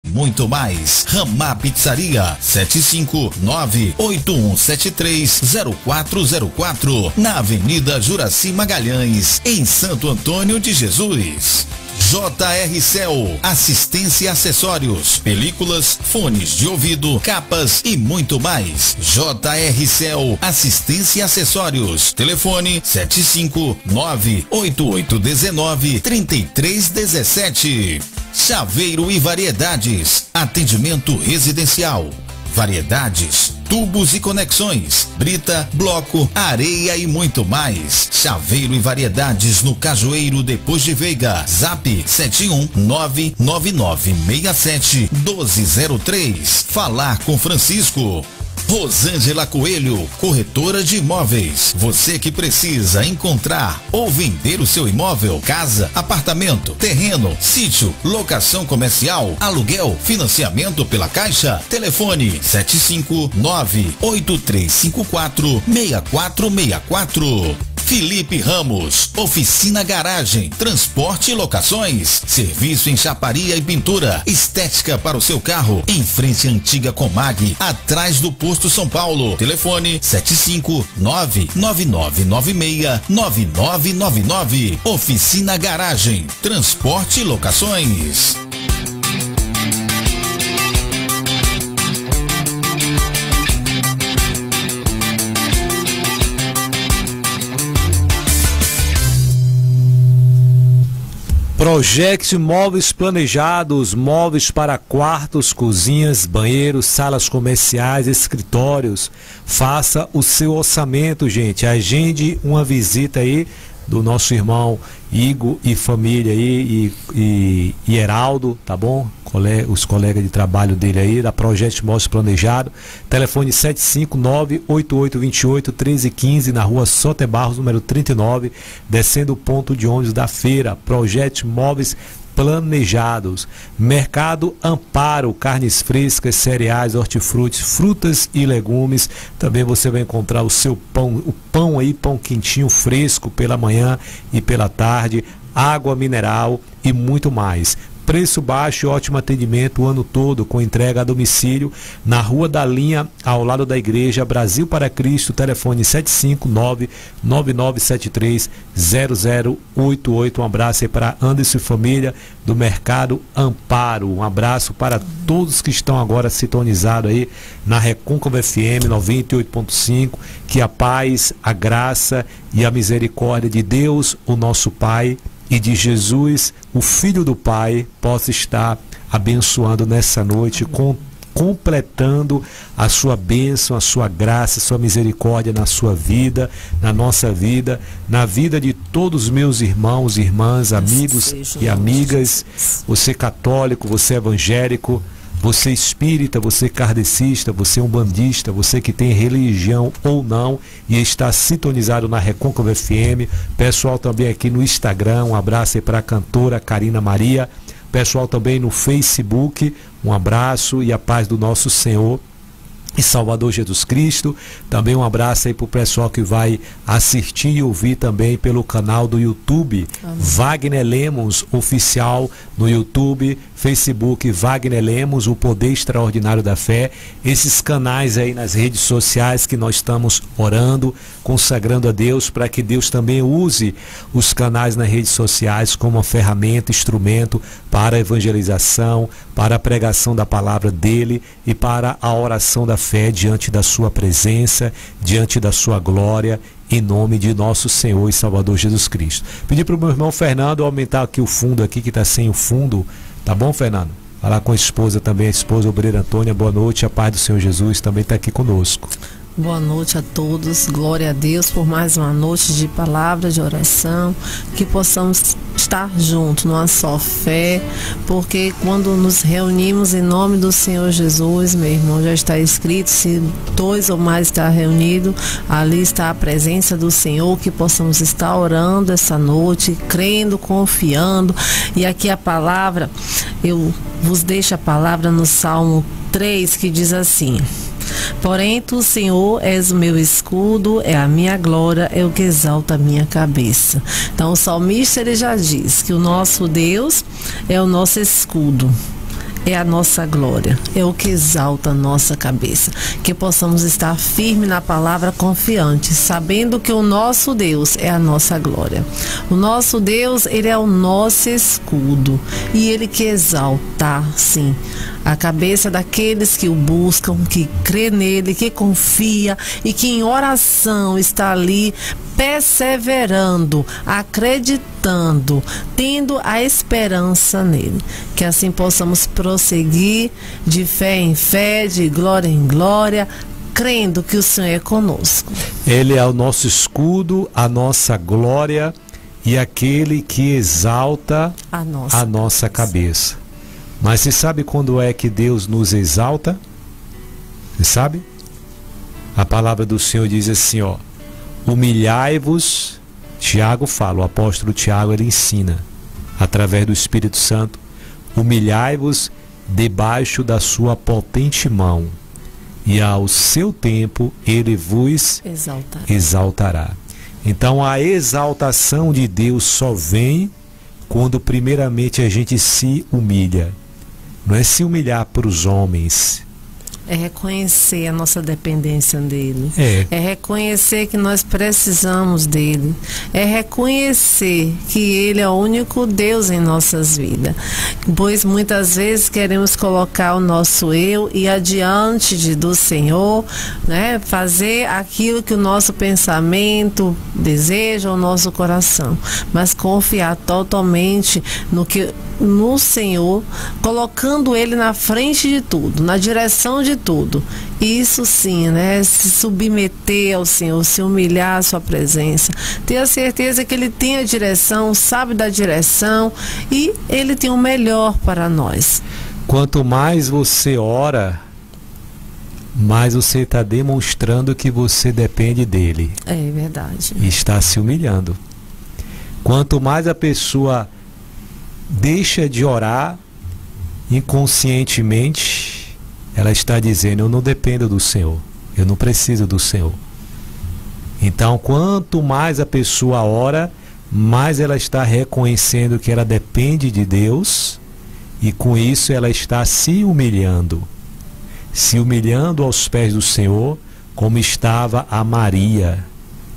Muito mais. Ramá Pizzaria 759-8173-0404 na Avenida Juraci Magalhães, em Santo Antônio de Jesus. JR Cell, assistência e acessórios, películas, fones de ouvido, capas e muito mais. JR Cell, assistência e acessórios. Telefone 759-8819-3317. Chaveiro e Variedades, atendimento residencial. Variedades, tubos e conexões, brita, bloco, areia e muito mais. Chaveiro e Variedades no Cajueiro, depois de Veiga. Zap 71999671203. Falar com Francisco. Rosângela Coelho, corretora de imóveis. Você que precisa encontrar ou vender o seu imóvel, casa, apartamento, terreno, sítio, locação comercial, aluguel, financiamento pela Caixa. Telefone 759-8354-6464. Felipe Ramos, Oficina Garagem, Transporte e Locações, serviço em chaparia e pintura, estética para o seu carro, em frente à antiga Comag, atrás do Posto São Paulo. Telefone 759-9996-9999. Oficina Garagem, Transporte e Locações. Project Móveis Planejados, móveis para quartos, cozinhas, banheiros, salas comerciais, escritórios. Faça o seu orçamento, gente. Agende uma visita aí do nosso irmão Igor e família aí, e Heraldo, tá bom? Os colegas de trabalho dele aí, da Project Móveis Planejado. Telefone 759-8828-1315, na rua Soter Barros, número 39, descendo o ponto de ônibus da feira. Project Móveis Planejados. Mercado Amparo, carnes frescas, cereais, hortifrutis, frutas e legumes. Também você vai encontrar o seu pão, o pão aí, pão quentinho, fresco pela manhã e pela tarde, água mineral e muito mais. Preço baixo e ótimo atendimento o ano todo, com entrega a domicílio na Rua da Linha, ao lado da Igreja Brasil para Cristo. Telefone 759-9973-0088. Um abraço aí para Anderson e família do Mercado Amparo. Um abraço para todos que estão agora sintonizados aí na Recôncavo FM 98.5. Que a paz, a graça e a misericórdia de Deus, o nosso Pai, e de Jesus, o Filho do Pai, possa estar abençoando nessa noite, completando a sua bênção, a sua graça, a sua misericórdia na sua vida, na nossa vida, na vida de todos os meus irmãos, irmãs, amigos e amigas. Você católico, você evangélico, você espírita, você kardecista, você umbandista, você que tem religião ou não e está sintonizado na Recôncavo FM. Pessoal também aqui no Instagram, um abraço aí para a cantora Karina Maria. Pessoal também no Facebook, um abraço e a paz do nosso Senhor e Salvador Jesus Cristo. Também um abraço aí pro pessoal que vai assistir e ouvir também pelo canal do YouTube. Amém. Wagner Lemos Oficial no YouTube, Facebook Wagner Lemos, o Poder Extraordinário da Fé. Esses canais aí nas redes sociais que nós estamos orando, consagrando a Deus, para que Deus também use os canais nas redes sociais como uma ferramenta, instrumento para a evangelização, para a pregação da palavra dele e para a oração da fé diante da sua presença, diante da sua glória, em nome de nosso Senhor e Salvador Jesus Cristo. Pedi para o meu irmão Fernando aumentar aqui o fundo aqui, que está sem o fundo. Tá bom, Fernando? Falar com a esposa também, a esposa obreira Antônia. Boa noite, a paz do Senhor Jesus também está aqui conosco. Boa noite a todos, glória a Deus por mais uma noite de palavra, de oração, que possamos estar juntos numa só fé, porque quando nos reunimos em nome do Senhor Jesus, meu irmão, já está escrito, se dois ou mais está reunido, ali está a presença do Senhor, que possamos estar orando essa noite, crendo, confiando. E aqui a palavra, eu vos deixo a palavra no Salmo 3, que diz assim: porém tu, Senhor, és o meu escudo, é a minha glória, é o que exalta a minha cabeça. Então o salmista, ele já diz que o nosso Deus é o nosso escudo, é a nossa glória, é o que exalta a nossa cabeça. Que possamos estar firmes na palavra, confiantes, sabendo que o nosso Deus é a nossa glória. O nosso Deus, Ele é o nosso escudo, e Ele quer exaltar, sim, a cabeça daqueles que o buscam, que crê nele, que confia e que em oração está ali perseverando, acreditando, tendo a esperança nele. Que assim possamos prosseguir de fé em fé, de glória em glória, crendo que o Senhor é conosco. Ele é o nosso escudo, a nossa glória e aquele que exalta a nossa cabeça. Mas você sabe quando é que Deus nos exalta? Você sabe? A palavra do Senhor diz assim, ó: humilhai-vos. Tiago fala, o apóstolo Tiago, ele ensina através do Espírito Santo: humilhai-vos debaixo da sua potente mão, e ao seu tempo ele vos exaltará. Então a exaltação de Deus só vem quando primeiramente a gente se humilha. Não é se humilhar para os homens. É reconhecer a nossa dependência dele. É reconhecer que nós precisamos dele. É reconhecer que ele é o único Deus em nossas vidas. Pois muitas vezes queremos colocar o nosso eu e adiante do Senhor, né? Fazer aquilo que o nosso pensamento deseja, o nosso coração. Mas confiar totalmente no Senhor, colocando ele na frente de tudo, na direção de tudo. Isso sim, né? Se submeter ao Senhor, se humilhar à sua presença, ter a certeza que ele tem a direção, sabe da direção, e ele tem o melhor para nós. Quanto mais você ora, mais você está demonstrando que você depende dele. É verdade. E está se humilhando. Quanto mais a pessoa deixa de orar inconscientemente, ela está dizendo: eu não dependo do Senhor, eu não preciso do Senhor. Então, quanto mais a pessoa ora, mais ela está reconhecendo que ela depende de Deus, e com isso ela está se humilhando aos pés do Senhor, como estava a Maria,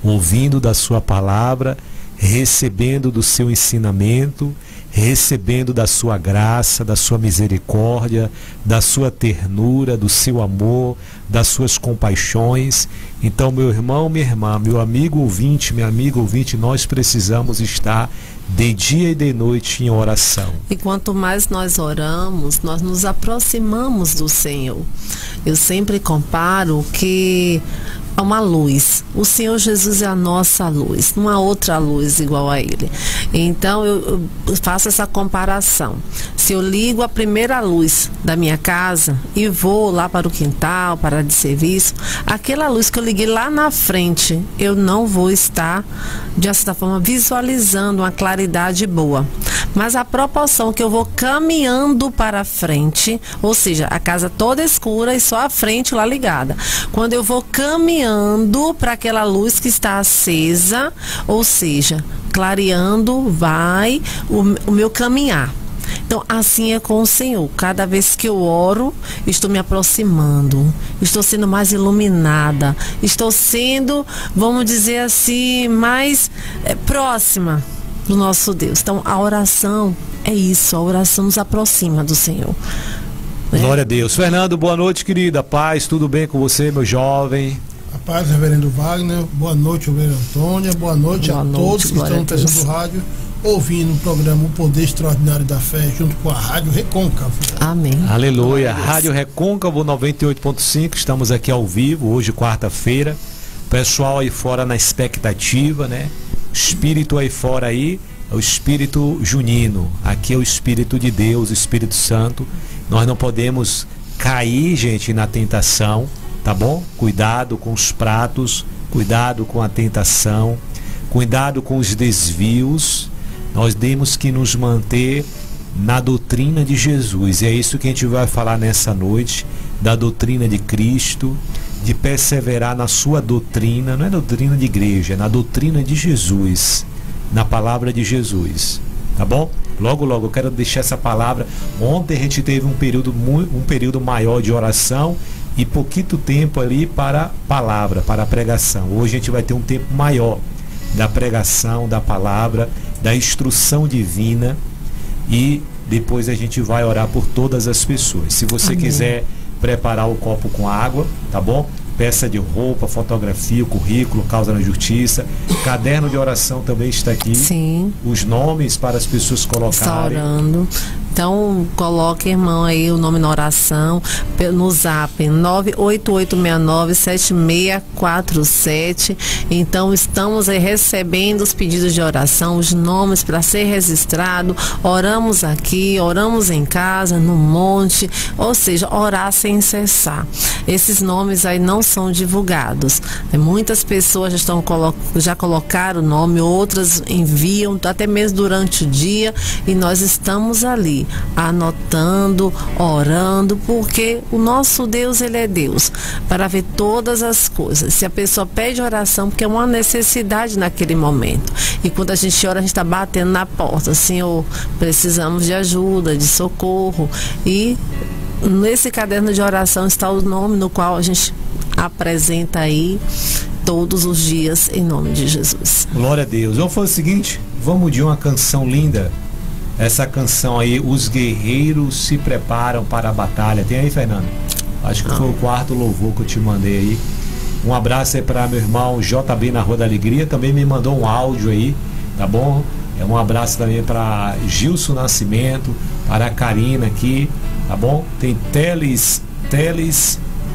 ouvindo da sua palavra, recebendo do seu ensinamento, recebendo da sua graça, da sua misericórdia, da sua ternura, do seu amor, das suas compaixões. Então, meu irmão, minha irmã, meu amigo ouvinte, minha amiga ouvinte, nós precisamos estar de dia e de noite em oração. E quanto mais nós oramos, nós nos aproximamos do Senhor. Eu sempre comparo que há uma luz. O Senhor Jesus é a nossa luz, não há outra luz igual a Ele. Então eu faço essa comparação. Se eu ligo a primeira luz da minha casa e vou lá para o quintal, para a área de serviço, aquela luz que eu liguei lá na frente, eu não vou estar, de certa forma, visualizando uma claridade boa. Mas a proporção que eu vou caminhando para frente, ou seja, a casa toda escura e só a frente lá ligada. Quando eu vou caminhando para aquela luz que está acesa, ou seja, clareando, vai o meu caminhar. Então, assim é com o Senhor. Cada vez que eu oro, estou me aproximando, estou sendo mais iluminada, estou sendo, vamos dizer assim, mais próxima do nosso Deus. Então, a oração é isso, a oração nos aproxima do Senhor. Glória a Deus. Fernando, boa noite, querida. Paz, tudo bem com você, meu jovem? A paz, reverendo Wagner. Boa noite, reverendo Antônia. Boa noite a todos que estão no Terceiro do Rádio, ouvindo o programa O Poder Extraordinário da Fé, junto com a Rádio Recôncavo. Amém. Aleluia. Rádio Recôncavo 98.5, estamos aqui ao vivo, hoje quarta-feira. Pessoal aí fora na expectativa, né? Espírito aí fora aí, é o espírito junino. Aqui é o Espírito de Deus, o Espírito Santo. Nós não podemos cair, gente, na tentação, tá bom? Cuidado com os pratos, cuidado com a tentação, cuidado com os desvios. Nós temos que nos manter na doutrina de Jesus. E é isso que a gente vai falar nessa noite, da doutrina de Cristo, de perseverar na sua doutrina. Não é doutrina de igreja, é na doutrina de Jesus, na palavra de Jesus, tá bom? Logo, logo, eu quero deixar essa palavra. Ontem a gente teve um período maior de oração e pouquito tempo ali para a palavra, para a pregação. Hoje a gente vai ter um tempo maior da pregação, da palavra, da instrução divina, e depois a gente vai orar por todas as pessoas. Se você quiser preparar o copo com água, tá bom? Peça de roupa, fotografia, currículo, causa na justiça. Caderno de oração também está aqui. Sim. Os nomes para as pessoas colocarem. Está orando. Então, coloque, irmão, aí o nome na oração, no zap 98869-7647. Então, estamos aí recebendo os pedidos de oração, os nomes para ser registrado. Oramos aqui, oramos em casa, no monte, ou seja, orar sem cessar. Esses nomes aí não são divulgados. Muitas pessoas já colocaram o nome, outras enviam, até mesmo durante o dia, e nós estamos ali, anotando, orando, porque o nosso Deus, ele é Deus para ver todas as coisas. Se a pessoa pede oração, porque é uma necessidade naquele momento, e quando a gente ora, a gente está batendo na porta: Senhor, precisamos de ajuda, de socorro. E nesse caderno de oração está o nome no qual a gente apresenta aí todos os dias, em nome de Jesus. Glória a Deus. Vamos fazer o seguinte, vamos de uma canção linda. Essa canção aí, Os Guerreiros Se Preparam para a Batalha. Tem aí, Fernando? Acho que foi o quarto louvor que eu te mandei aí. Um abraço aí para meu irmão JB na Rua da Alegria. Também me mandou um áudio aí, tá bom? Um abraço também para Gilson Nascimento, para a Karina aqui, tá bom? Tem Teles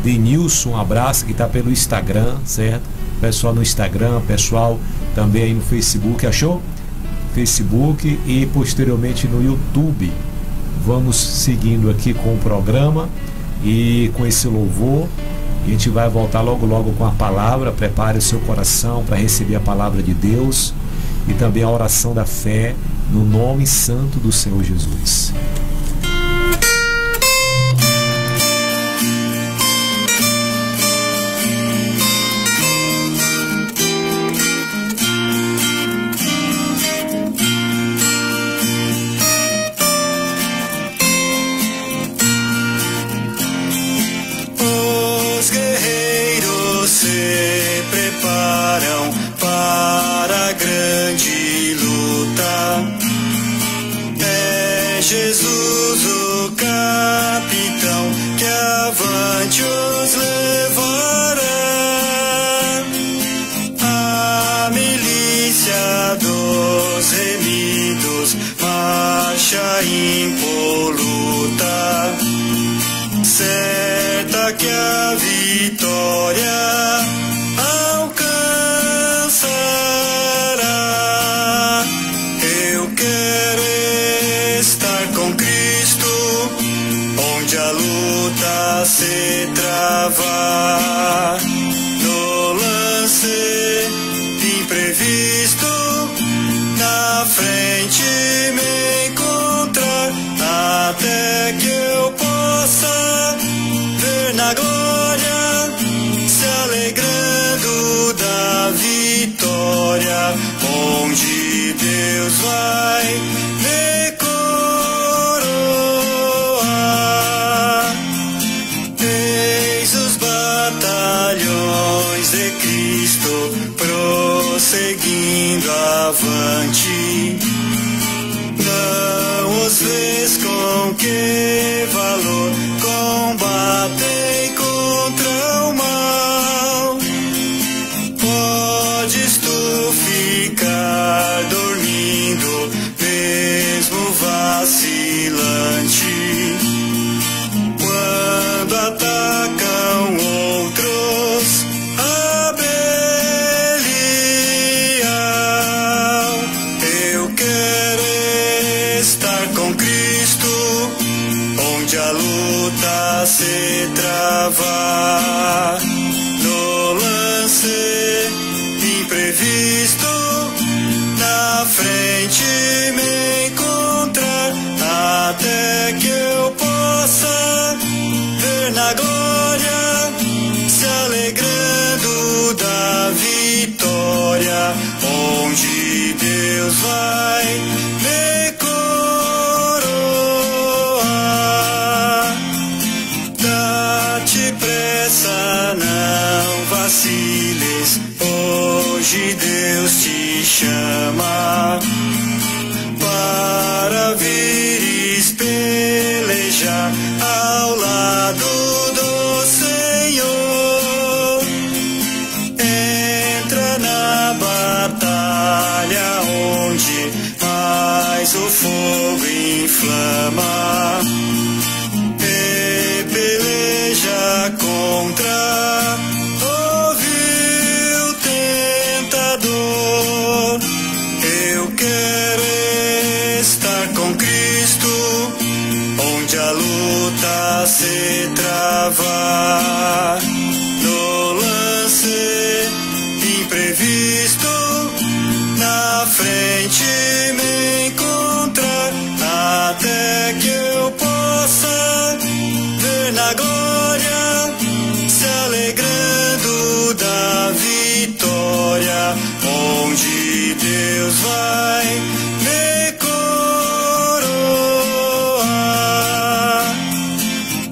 de Nilson, um abraço, que está pelo Instagram, certo? Pessoal no Instagram, pessoal também aí no Facebook, achou? Facebook e posteriormente no YouTube. Vamos seguindo aqui com o programa e com esse louvor. A gente vai voltar logo logo com a palavra. Prepare o seu coração para receber a palavra de Deus e também a oração da fé no nome santo do Senhor Jesus. Jesus, o capitão, que avante os levará. A milícia dos remidos marcha impoluta, certa que a vitória alcançará. Eu quero estar com Cristo, onde a luta se trava. No lance imprevisto, na frente me encontrar, até que eu possa ver na glória, se alegrando da vitória, onde Deus vai me coroar. Eis os batalhões de Cristo prosseguindo avante. Não os vês com que valor combatem contra o mal. Podes tu ficar dormindo, mesmo vacilante, quando atacam outros a Belial. Eu quero estar com Cristo, onde a luta se trava. No lance imprevisto, na frente me encontrar, até que eu possa ver na glória, se alegrando da vitória, onde Deus vai me coroar. vaciles, hoje Deus te chama para vires pelejar ao lado do Senhor. Entra na batalha onde mais o fogo inflama e peleja contra o vil tentador. Eu quero estar com Cristo, onde a luta se trava. No lance imprevisto, na frente me encontrar, até que eu possa ver na glória, se alegrando da vitória, onde Deus vai me coroar.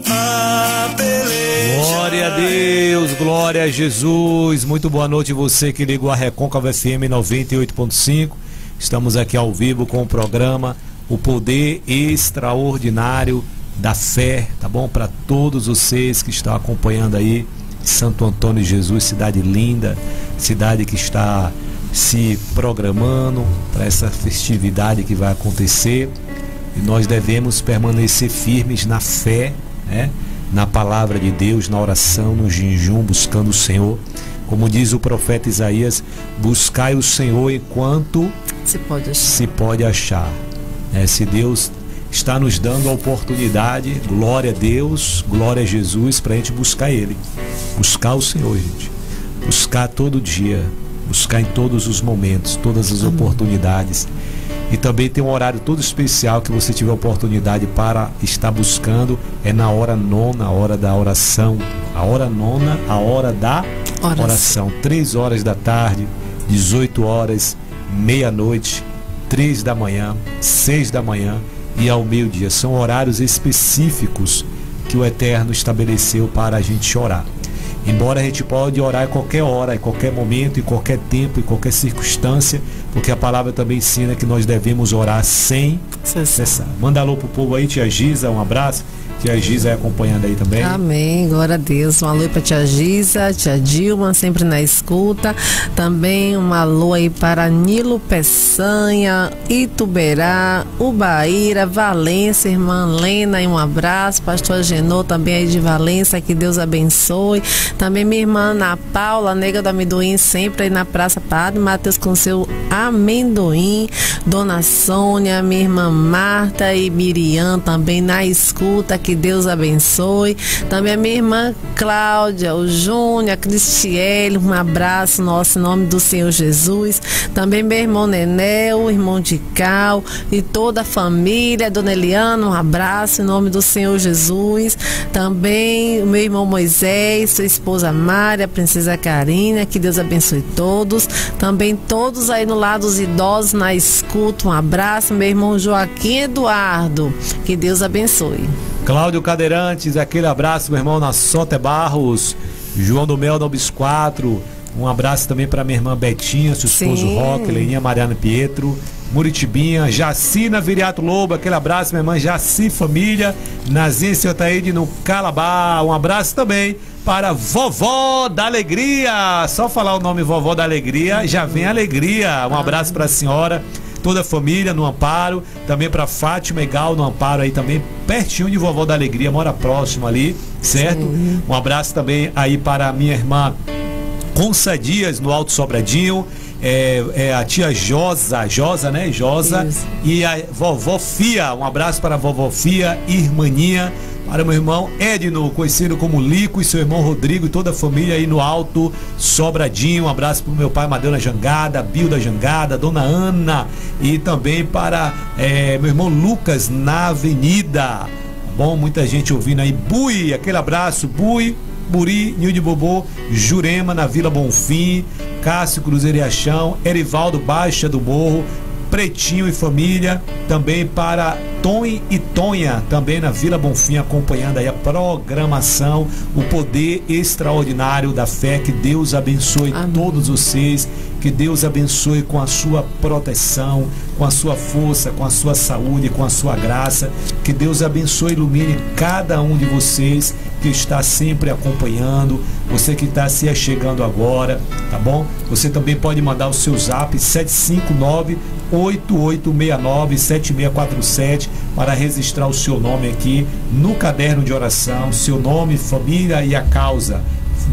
A peleja. Glória a Deus, glória a Jesus. Muito boa noite você que ligou a Recôncava FM 98.5. Estamos aqui ao vivo com o programa O Poder Extraordinário da Fé, tá bom? Para todos vocês que estão acompanhando aí Santo Antônio de Jesus, cidade linda, cidade que está se programando para essa festividade que vai acontecer, e nós devemos permanecer firmes na fé, né? Na palavra de Deus, na oração, no jejum, buscando o Senhor. Como diz o profeta Isaías, buscai o Senhor enquanto se pode achar. Se Deus está nos dando a oportunidade, glória a Deus, glória a Jesus, para a gente buscar Ele. Buscar o Senhor, gente. Buscar todo dia, buscar em todos os momentos, todas as oportunidades. E também tem um horário todo especial que você tiver oportunidade para estar buscando, é na hora nona, a hora da oração. A hora nona, a hora da oração. 3 horas da tarde, 18 horas, meia-noite, 3 da manhã, 6 da manhã e ao meio-dia. São horários específicos que o Eterno estabeleceu para a gente orar. Embora a gente pode orar em qualquer hora, em qualquer momento, em qualquer tempo, em qualquer circunstância, porque a palavra também ensina que nós devemos orar sem cessar. Manda alô pro povo aí, tia Giza, um abraço. Tia Giza aí acompanhando aí também. Amém, glória a Deus. Um alô para tia Giza, tia Dilma, sempre na escuta. Também um alô aí para Nilo Peçanha, Ituberá, Ubaíra, Valência, irmã Lena, e um abraço. Pastor Genô também aí de Valência, que Deus abençoe. Também minha irmã Ana Paula, nega do amendoim, sempre aí na Praça Padre Mateus com seu amendoim. Dona Sônia, minha irmã Marta e Miriam também na escuta, que Deus abençoe. Também a minha irmã Cláudia, o Júnior, a Cristiele, um abraço nosso em nome do Senhor Jesus. Também meu irmão Nené, o irmão de Cal e toda a família, Dona Eliana, um abraço em nome do Senhor Jesus. Também o meu irmão Moisés, sua esposa Mária, a princesa Karina, que Deus abençoe todos. Também todos aí no lado dos idosos na escuta, um abraço. Meu irmão Joaquim Eduardo, que Deus abençoe. Cláudio Cadeirantes, aquele abraço, meu irmão Nassote Barros, João do Mel, Nobis 4, um abraço também para minha irmã Betinha, seu esposo Roque, Leninha Mariana Pietro, Muritibinha, Jacina Viriato Lobo, aquele abraço, minha irmã Jaci Família, Nazinha Ciotaíde no Calabá, um abraço também para Vovó da Alegria, só falar o nome Vovó da Alegria, já vem alegria, um abraço para a senhora, toda a família no Amparo, também para Fátima e Gal no Amparo aí também, pertinho de Vovó da Alegria, mora próximo ali, certo? Sim. Um abraço também aí para a minha irmã Consa Dias no Alto Sobradinho, a tia Josa, né? Josa. Isso. E a vovó Fia, um abraço para a vovó Fia, irmaninha, para meu irmão Edno, conhecido como Lico, e seu irmão Rodrigo e toda a família aí no Alto Sobradinho. Um abraço para o meu pai Madeu Jangada, Bio da Jangada, Dona Ana, e também para meu irmão Lucas na Avenida. Bom, muita gente ouvindo aí. Bui, aquele abraço, Bui, Buri, Nil de Bobô, Jurema na Vila Bonfim, Cássio Cruzeiro e Achão, Erivaldo Baixa do Morro, Pretinho e família, também para Tom e Tonha, também na Vila Bonfim, acompanhando aí a programação, o poder extraordinário da fé. Que Deus abençoe todos vocês, que Deus abençoe com a sua proteção, com a sua força, com a sua saúde, com a sua graça. Que Deus abençoe e ilumine cada um de vocês que está sempre acompanhando, você que está se chegando agora, tá bom? Você também pode mandar o seu zap 759-8869-7647 para registrar o seu nome aqui no caderno de oração, seu nome, família e a causa.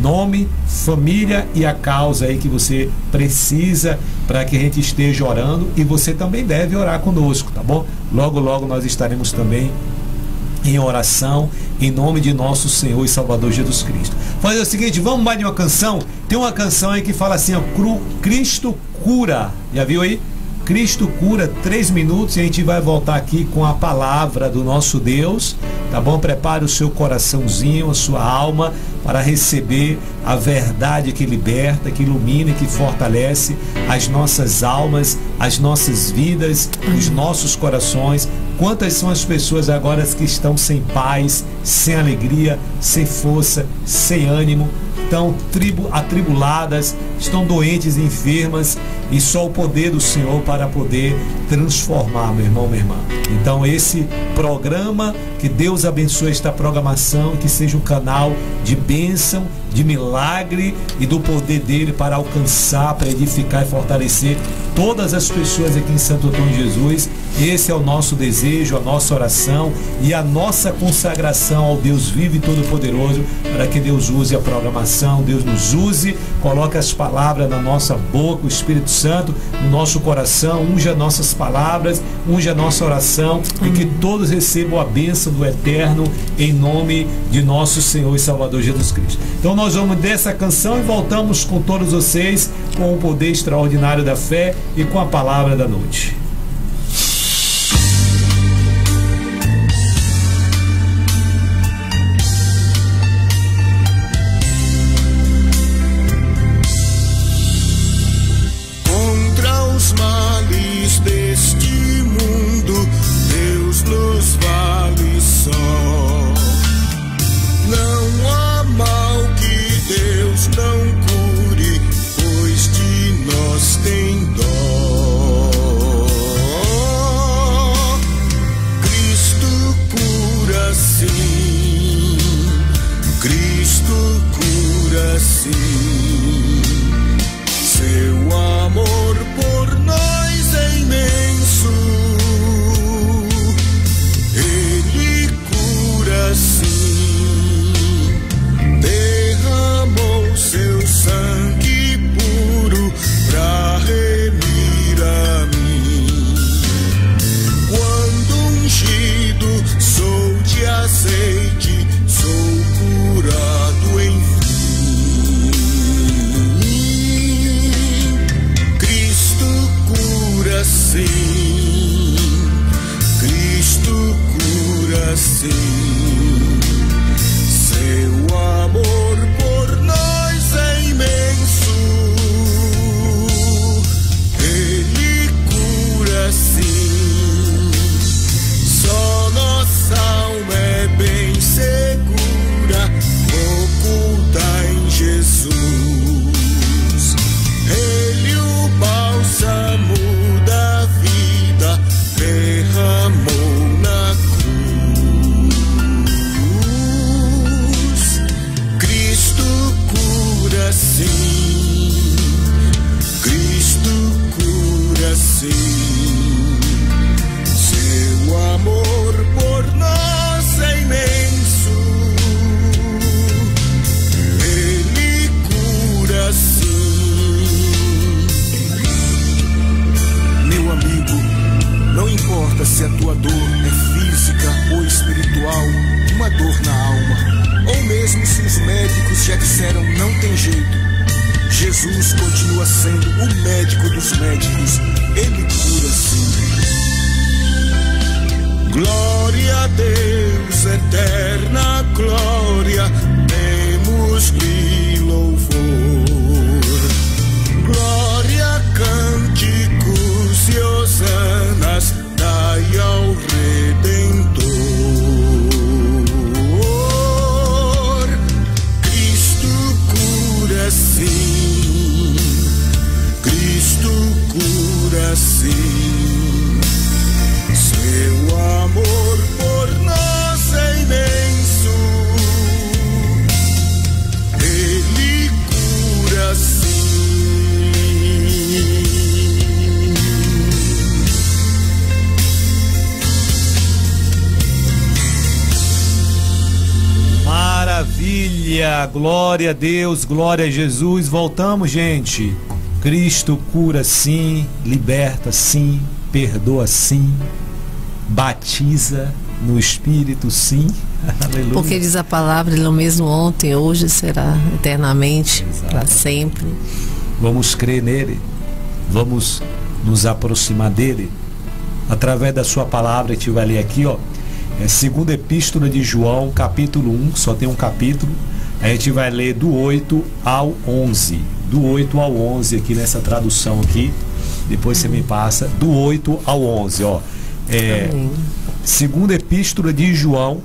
Nome, família e a causa aí que você precisa para que a gente esteja orando, e você também deve orar conosco, tá bom? Logo, logo nós estaremos também em oração, em nome de nosso Senhor e Salvador Jesus Cristo. Fazer o seguinte, vamos mais de uma canção. Tem uma canção aí que fala assim, ó, Cristo cura. Já viu aí? Cristo cura, 3 minutos, e a gente vai voltar aqui com a palavra do nosso Deus, tá bom? Prepare o seu coraçãozinho, a sua alma, para receber a verdade que liberta, que ilumina e que fortalece as nossas almas, as nossas vidas, os nossos corações. Quantas são as pessoas agora que estão sem paz, sem alegria, sem força, sem ânimo, estão atribuladas, estão doentes e enfermas, e só o poder do Senhor para poder transformar, meu irmão, minha irmã. Então esse programa, que Deus abençoe esta programação, que seja um canal de bênção, de milagre e do poder dele para alcançar, para edificar e fortalecer todas as pessoas aqui em Santo Antônio de Jesus. Esse é o nosso desejo, a nossa oração e a nossa consagração ao Deus vivo e todo-poderoso, para que Deus use a programação, Deus nos use, coloque as palavras na nossa boca, o Espírito Santo no nosso coração, unja nossas palavras, unja a nossa oração, e que todos recebam a bênção do Eterno, em nome de nosso Senhor e Salvador Jesus Cristo. Então nós vamos dessa canção e voltamos com todos vocês, com o poder extraordinário da fé e com a palavra da noite. Contra os males deste mundo, Deus nos vale só. Não há mal que Deus não cure, pois de nós tem dó. Cristo cura sim, Cristo cura sim. Seu amor por nós é imenso, Ele cura sim. Derramou seu sangue puro pra remir a mim. Quando ungido sou de azeite, sou curado enfim. Cristo cura sim, Cristo cura sim. Seu amor por nós é imenso, Ele cura sim. Só nossa alma é bem segura, oculta em Jesus. Ele o bálsamo da vida derramou na cruz. Cristo cura sim, Cristo cura sim. Seu amor por nós é imenso, Ele cura sim. Meu amigo, não importa se a tua dor é física ou espiritual, uma dor na alma, ou mesmo se os médicos já disseram não tem jeito, Jesus continua sendo o médico dos médicos, Ele cura sim. Glória a Deus, eterna glória, demos-lhe louvor. Glória, cânticos e hosanas, dai ao Redentor. maravilha! Glória a Deus, glória a Jesus. Voltamos, gente. Cristo cura sim, liberta sim, perdoa sim, batiza no Espírito sim. Aleluia. Porque diz a palavra, ele é o mesmo ontem, hoje, será eternamente, para sempre. Vamos crer nele, vamos nos aproximar dele através da sua palavra. A gente vai ler aqui, ó, segunda epístola de João, capítulo 1, só tem um capítulo. A gente vai ler do 8 ao 11. Do 8 ao 11 aqui nessa tradução aqui. Depois você me passa. Do 8 ao 11, ó. Segunda epístola de João.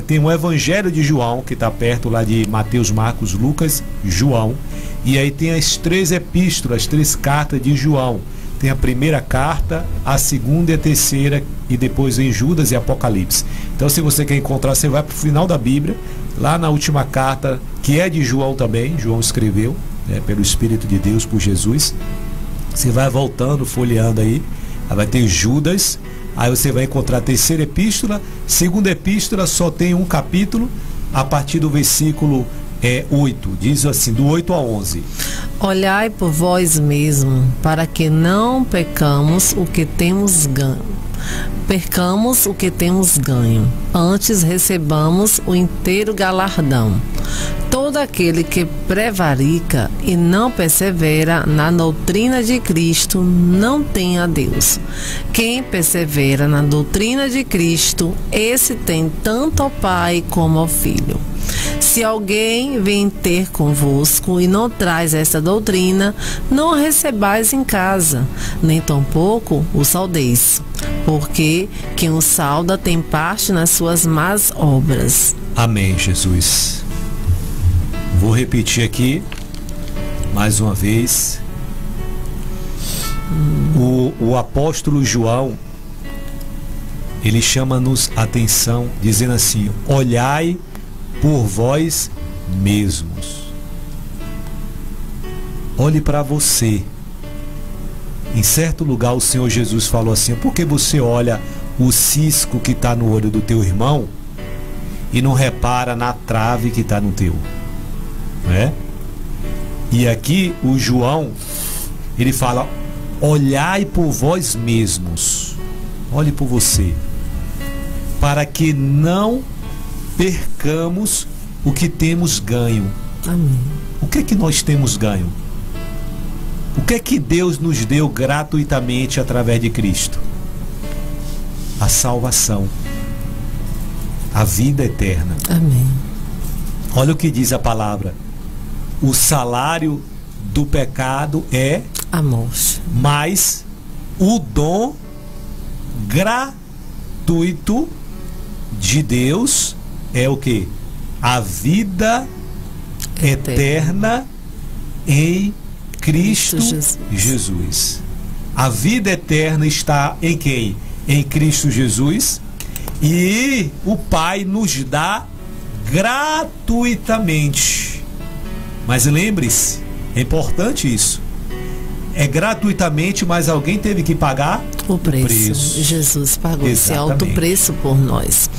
Tem o Evangelho de João, que está perto lá de Mateus, Marcos, Lucas, João. E aí tem as 3 epístolas, 3 cartas de João. Tem a primeira carta, a segunda e a terceira, e depois em Judas e Apocalipse. Então, se você quer encontrar, você vai para o final da Bíblia, lá na última carta, que é de João também. João escreveu, né, pelo Espírito de Deus, por Jesus. Você vai voltando, folheando aí vai ter Judas. Aí você vai encontrar a terceira epístola. Segunda epístola só tem um capítulo, a partir do versículo 8, diz assim, do 8 ao 11. Olhai por vós mesmo, para que não percamos o que temos ganho, antes recebamos o inteiro galardão. Todo aquele que prevarica e não persevera na doutrina de Cristo não tem a Deus. Quem persevera na doutrina de Cristo, esse tem tanto ao Pai como ao Filho. Se alguém vem ter convosco e não traz esta doutrina, não a recebais em casa, nem tampouco o saudeis, porque quem o sauda tem parte nas suas más obras. Amém, Jesus. Vou repetir aqui mais uma vez. O apóstolo João, ele chama-nos atenção dizendo assim: olhai por vós mesmos. Olhe para você. Em certo lugar o Senhor Jesus falou assim: por que você olha o cisco que está no olho do teu irmão e não repara na trave que está no teu? Né? E aqui o João, ele fala: olhai por vós mesmos. Olhe por você, para que não percamos o que temos ganho. Amém. O que é que nós temos ganho? O que é que Deus nos deu gratuitamente através de Cristo? A salvação, a vida eterna. Amém. Olha o que diz a palavra: o salário do pecado é a morte, mas o dom gratuito de Deus é o que? A vida eterna em Cristo Jesus. A vida eterna está em quem? Em Cristo Jesus. E o Pai nos dá gratuitamente. Mas lembre-se, é importante isso. É gratuitamente, mas alguém teve que pagar o preço. Jesus pagou esse alto preço por nós.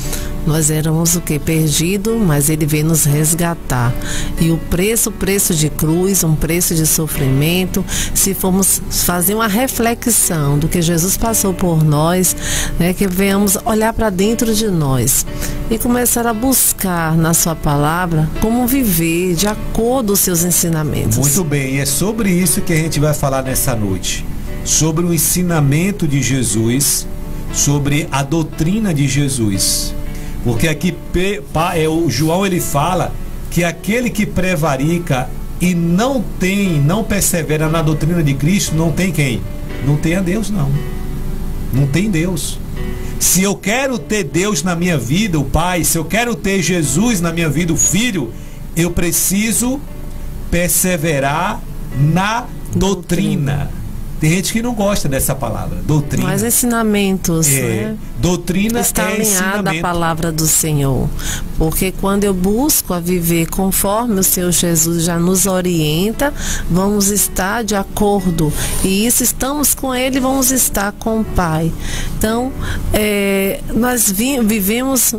Nós éramos o que? Perdido, mas ele veio nos resgatar. E o preço de cruz, um preço de sofrimento. Se formos fazer uma reflexão do que Jesus passou por nós, né, que venhamos olhar para dentro de nós e começar a buscar na sua palavra como viver de acordo com os seus ensinamentos. Muito bem, é sobre isso que a gente vai falar nessa noite. Sobre o ensinamento de Jesus, sobre a doutrina de Jesus. Porque aqui o João, ele fala que aquele que prevarica e não persevera na doutrina de Cristo, não tem quem? Não tem a Deus, não. Não tem Deus. Se eu quero ter Deus na minha vida, o Pai, se eu quero ter Jesus na minha vida, o Filho, eu preciso perseverar na doutrina. Tem gente que não gosta dessa palavra, doutrina. Mas ensinamentos, né? Doutrina está é alinhada à palavra do Senhor. Porque quando eu busco a viver conforme o Senhor Jesus já nos orienta, vamos estar de acordo. E isso, estamos com Ele, vamos estar com o Pai. Então, nós vivemos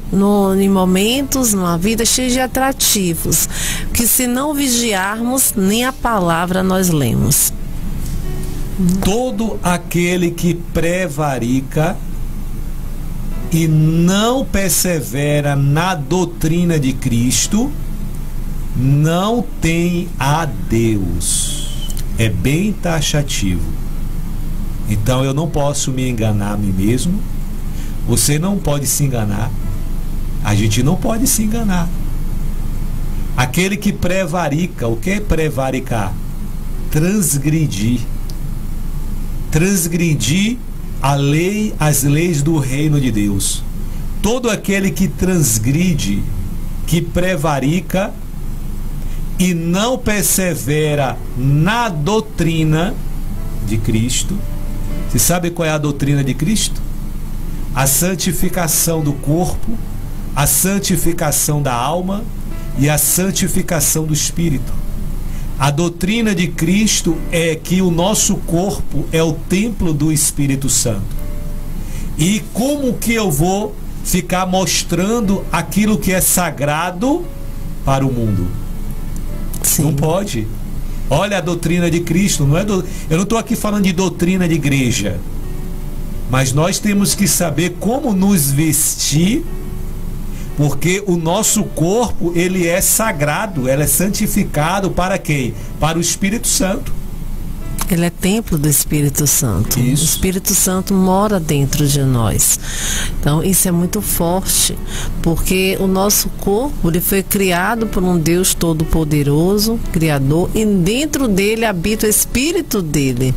em momentos, numa vida cheia de atrativos, que se não vigiarmos, nem a palavra nós lemos. Todo aquele que prevarica e não persevera na doutrina de Cristo não tem a Deus. É bem taxativo. Então eu não posso me enganar a mim mesmo. Você não pode se enganar. A gente não pode se enganar. Aquele que prevarica, o que é prevaricar? Transgredir a lei, as leis do reino de Deus. Todo aquele que transgride, que prevarica e não persevera na doutrina de Cristo. Você sabe qual é a doutrina de Cristo? A santificação do corpo, a santificação da alma e a santificação do espírito. A doutrina de Cristo é que o nosso corpo é o templo do Espírito Santo. E como que eu vou ficar mostrando aquilo que é sagrado para o mundo? Sim. Não pode. Olha a doutrina de Cristo. Eu não estou aqui falando de doutrina de igreja. Mas nós temos que saber como nos vestir, porque o nosso corpo, ele é sagrado, ele é santificado para quem? Para o Espírito Santo. Ele é templo do Espírito Santo. Isso. O Espírito Santo mora dentro de nós. Então, isso é muito forte, porque o nosso corpo, ele foi criado por um Deus todo-poderoso, Criador, e dentro dele habita o Espírito dele.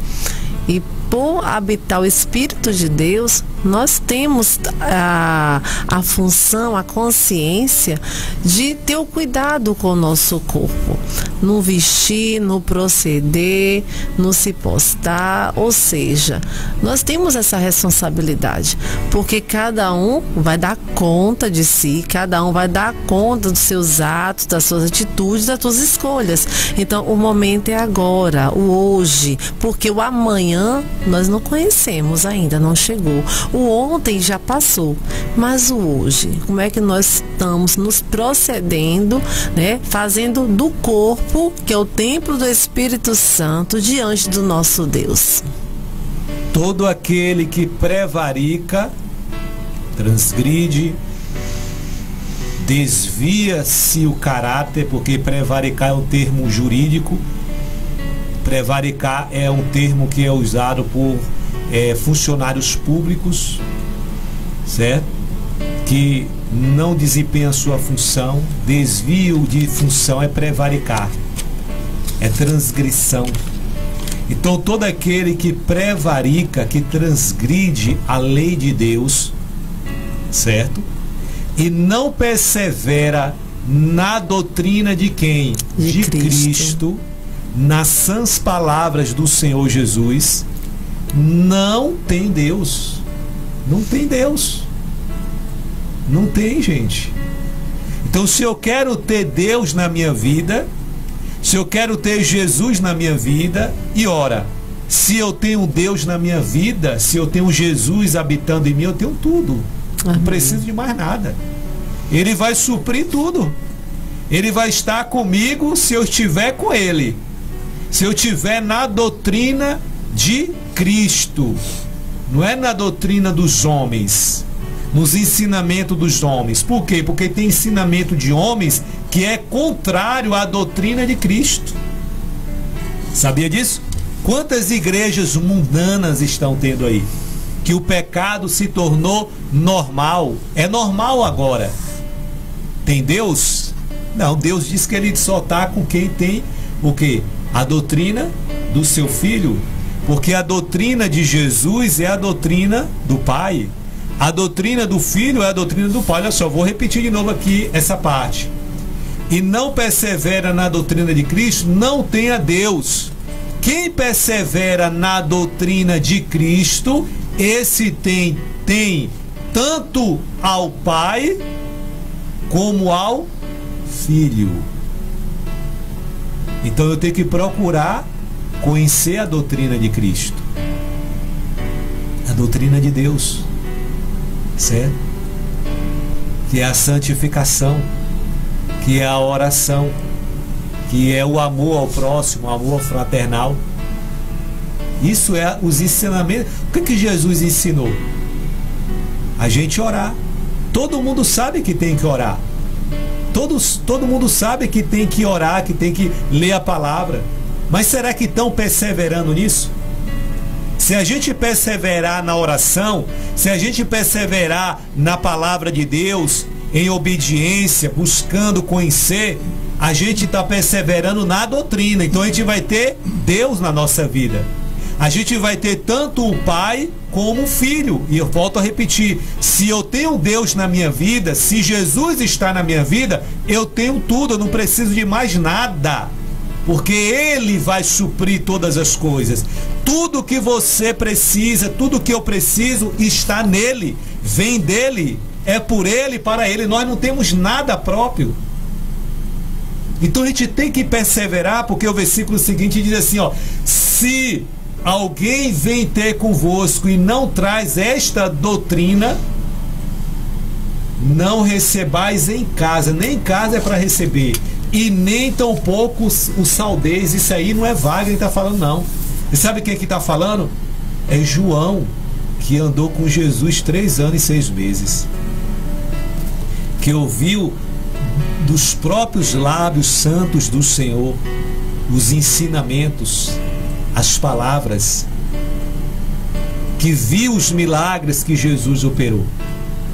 E por habitar o Espírito de Deus, nós temos a função, a consciência de ter o cuidado com o nosso corpo, no vestir, no proceder, no se postar, ou seja, nós temos essa responsabilidade, porque cada um vai dar conta de si, cada um vai dar conta dos seus atos, das suas atitudes, das suas escolhas. Então, o momento é agora, o hoje, porque o amanhã nós não conhecemos ainda, não chegou. O ontem já passou, mas o hoje, como é que nós estamos nos procedendo, né, fazendo do corpo, que é o templo do Espírito Santo, diante do nosso Deus. Todo aquele que prevarica, transgride, desvia-se o caráter, porque prevaricar é um termo jurídico. Prevaricar é um termo que é usado por funcionários públicos, certo? Que não desempenham a sua função. Desvio de função é prevaricar, é transgressão. Então todo aquele que prevarica, que transgride a lei de Deus, certo? E não persevera na doutrina de quem? De Cristo, nas sãs palavras do Senhor Jesus, não tem Deus. Não tem Deus. Não tem, gente. Então, se eu quero ter Deus na minha vida, se eu quero ter Jesus na minha vida, e ora, se eu tenho Deus na minha vida, se eu tenho Jesus habitando em mim, eu tenho tudo. Não preciso de mais nada. Ele vai suprir tudo. Ele vai estar comigo se eu estiver com Ele. Se eu estiver na doutrina de Cristo, não é na doutrina dos homens, nos ensinamentos dos homens. Por quê? Porque tem ensinamento de homens que é contrário à doutrina de Cristo. Sabia disso? Quantas igrejas mundanas estão tendo aí? Que o pecado se tornou normal. É normal agora. Tem Deus? Não, Deus diz que Ele só está com quem tem o quê? A doutrina do seu Filho. Porque a doutrina de Jesus é a doutrina do Pai. A doutrina do Filho é a doutrina do Pai. Olha só, vou repetir de novo aqui essa parte. E não persevera na doutrina de Cristo, não tem a Deus. Quem persevera na doutrina de Cristo, esse tem tanto ao Pai como ao Filho. Então eu tenho que procurar conhecer a doutrina de Cristo, a doutrina de Deus, certo? Que é a santificação, que é a oração, que é o amor ao próximo, o amor fraternal. Isso é os ensinamentos. O que Jesus ensinou? A gente orar. Todo mundo sabe que tem que orar. Todo mundo sabe que tem que orar, que tem que ler a palavra. Mas será que estão perseverando nisso? Se a gente perseverar na oração, se a gente perseverar na palavra de Deus, em obediência, buscando conhecer, a gente está perseverando na doutrina. Então a gente vai ter Deus na nossa vida. A gente vai ter tanto o Pai como o Filho. E eu volto a repetir, se eu tenho Deus na minha vida, se Jesus está na minha vida, eu tenho tudo, eu não preciso de mais nada. Porque Ele vai suprir todas as coisas. Tudo que você precisa, tudo que eu preciso está nele, vem dele, é por Ele, para Ele. Nós não temos nada próprio. Então a gente tem que perseverar, porque o versículo seguinte diz assim, ó: se alguém vem ter convosco e não traz esta doutrina, não recebais em casa. Nem em casa é para receber, e nem tampouco o saudeis. Isso aí não é Wagner que está falando, não. E sabe quem é que está falando? É João, que andou com Jesus 3 anos e 6 meses, que ouviu dos próprios lábios santos do Senhor os ensinamentos, as palavras, que viu os milagres que Jesus operou.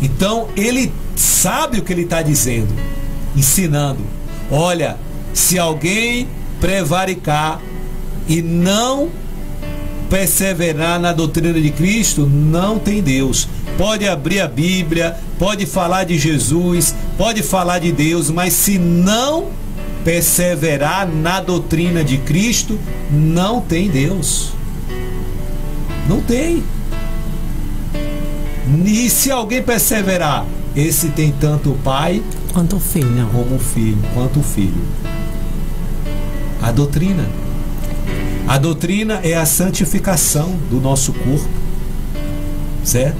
Então ele sabe o que ele está dizendo, ensinando. Olha, se alguém prevaricar e não perseverar na doutrina de Cristo, não tem Deus. Pode abrir a Bíblia, pode falar de Jesus, pode falar de Deus, mas se não perseverar na doutrina de Cristo, não tem Deus. Não tem. E se alguém perseverar, esse tem tanto o Pai quanto o Filho. Como o Filho, quanto o Filho. A doutrina. A doutrina é a santificação do nosso corpo, certo?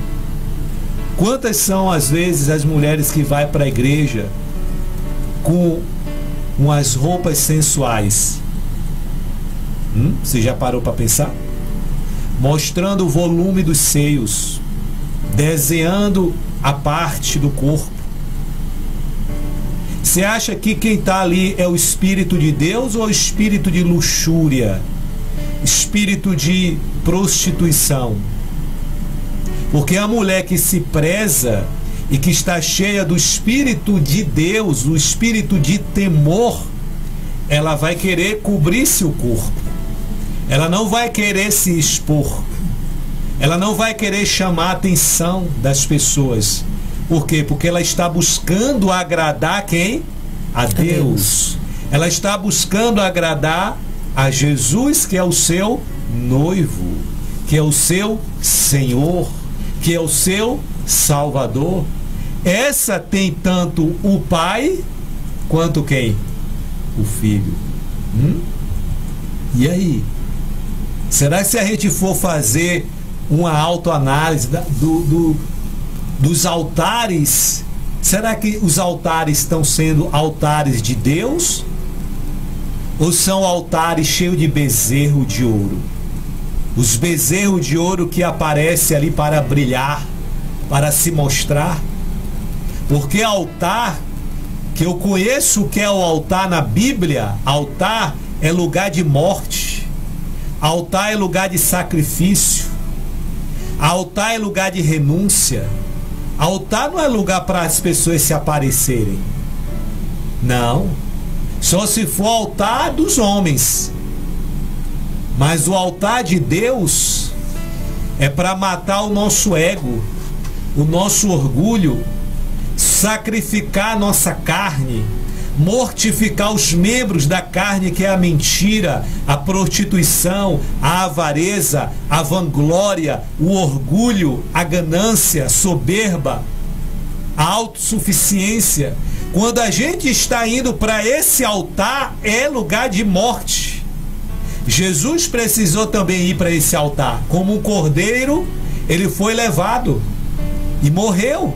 Quantas são às vezes as mulheres que vai para a igreja com umas roupas sensuais? Você já parou para pensar? Mostrando o volume dos seios, desenhando a parte do corpo. Você acha que quem está ali é o Espírito de Deus ou o espírito de luxúria? Espírito de prostituição? Porque a mulher que se preza e que está cheia do Espírito de Deus, do Espírito de temor, ela vai querer cobrir seu corpo. Ela não vai querer se expor. Ela não vai querer chamar a atenção das pessoas. Por quê? Porque ela está buscando agradar quem? A Deus. Ela está buscando agradar a Jesus, que é o seu noivo, que é o seu Senhor, que é o seu Salvador. Essa tem tanto o Pai quanto quem? O Filho. E aí? Será que se a gente for fazer uma autoanálise dos altares, será que os altares estão sendo altares de Deus? Ou são altares cheios de bezerro de ouro? Os bezerros de ouro que aparecem ali para brilhar, para se mostrar. Porque altar, que eu conheço o que é o altar na Bíblia, altar é lugar de morte, altar é lugar de sacrifício, altar é lugar de renúncia. Altar não é lugar para as pessoas se aparecerem. Não. Só se for altar dos homens. Mas o altar de Deus é para matar o nosso ego, o nosso orgulho, sacrificar a nossa carne, mortificar os membros da carne, que é a mentira, a prostituição, a avareza, a vanglória, o orgulho, a ganância, a soberba, a autossuficiência. Quando a gente está indo para esse altar, é lugar de morte. Jesus precisou também ir para esse altar. Como um cordeiro, ele foi levado e morreu.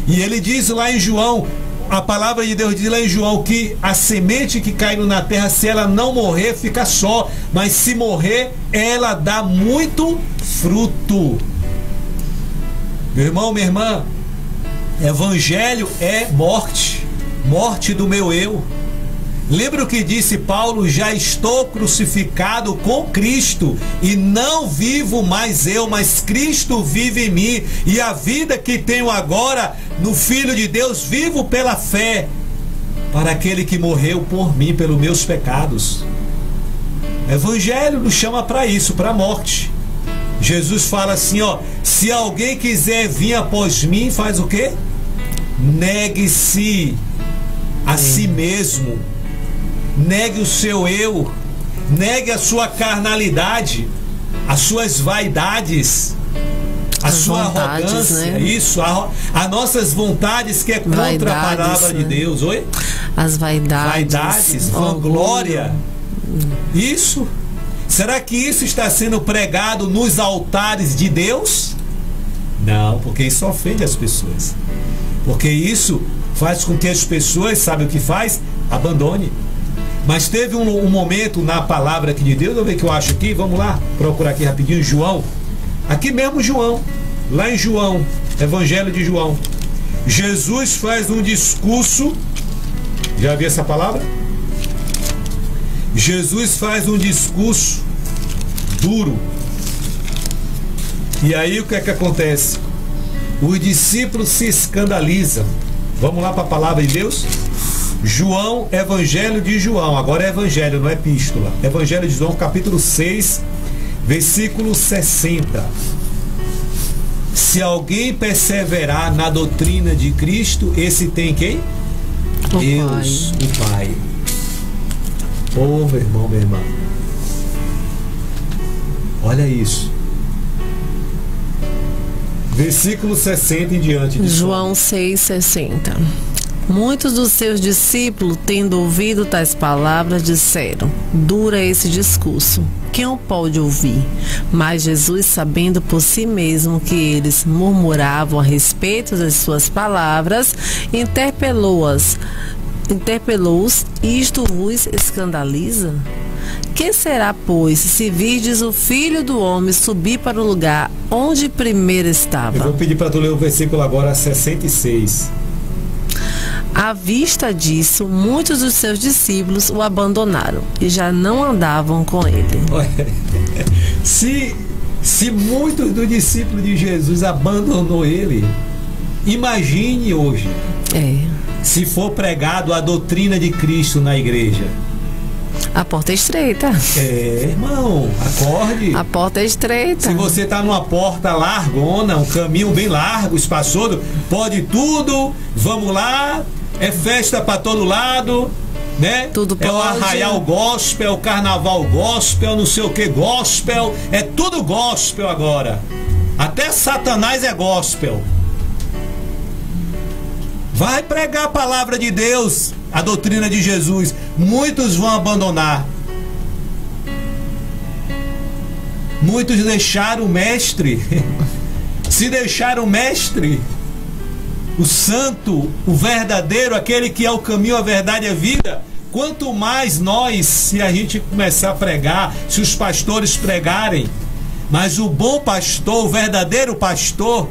E ele diz lá em João, a palavra de Deus diz lá em João, que a semente que cai na terra, se ela não morrer, fica só, mas se morrer, ela dá muito fruto. Meu irmão, minha irmã, evangelho é morte, morte do meu eu. Lembra o que disse Paulo? Já estou crucificado com Cristo, e não vivo mais eu, mas Cristo vive em mim, e a vida que tenho agora no Filho de Deus, vivo pela fé, para aquele que morreu por mim, pelos meus pecados. O Evangelho nos chama para isso, para a morte. Jesus fala assim, ó: se alguém quiser vir após mim, faz o quê? Negue-se a si mesmo. Negue o seu eu, negue a sua carnalidade, as suas vaidades, a sua arrogância, né? Isso, as nossas vontades, que é contra vaidades, a palavra, né, de Deus. Oi? As vaidades, vanglória. Isso. Será que isso está sendo pregado nos altares de Deus? Não, porque isso ofende as pessoas. Porque isso faz com que as pessoas, sabe o que faz? Abandone. Mas teve um momento na palavra aqui de Deus, vamos ver o que eu acho aqui, vamos lá, procurar aqui rapidinho, João. Aqui mesmo João, lá em João, Evangelho de João. Jesus faz um discurso, já viu essa palavra? Jesus faz um discurso duro. E aí o que é que acontece? Os discípulos se escandalizam. Vamos lá para a palavra de Deus? João, Evangelho de João, agora é Evangelho, não é epístola. Evangelho de João, capítulo 6, versículo 60. Se alguém perseverar na doutrina de Cristo, esse tem quem? Deus, o Pai. Oh, meu irmão, minha irmã, olha isso. Versículo 60 em diante. João 6,60. Muitos dos seus discípulos, tendo ouvido tais palavras, disseram: dura esse discurso, quem o pode ouvir? Mas Jesus, sabendo por si mesmo que eles murmuravam a respeito das suas palavras, interpelou-os: isto vos escandaliza? Que será, pois, se virdes o Filho do Homem subir para o lugar onde primeiro estava? Eu vou pedir para tu ler o versículo agora 66. À vista disso, muitos dos seus discípulos o abandonaram e já não andavam com ele. Se muitos dos discípulos de Jesus abandonou ele, imagine hoje. Se for pregado a doutrina de Cristo na igreja. A porta é estreita. Irmão, acorde. A porta é estreita. Se você está numa porta largona, um caminho bem largo, espaçoso, pode tudo, vamos lá, é festa para todo lado, né? Tudo pode. É o arraial gospel, o carnaval gospel, não sei o que gospel, é tudo gospel agora. Até Satanás é gospel. Vai pregar a palavra de Deus, a doutrina de Jesus. Muitos vão abandonar. Muitos deixaram o mestre. Se deixaram o mestre, o santo, o verdadeiro, aquele que é o caminho, a verdade e a vida, quanto mais nós, se a gente começar a pregar, se os pastores pregarem. Mas o bom pastor, o verdadeiro pastor,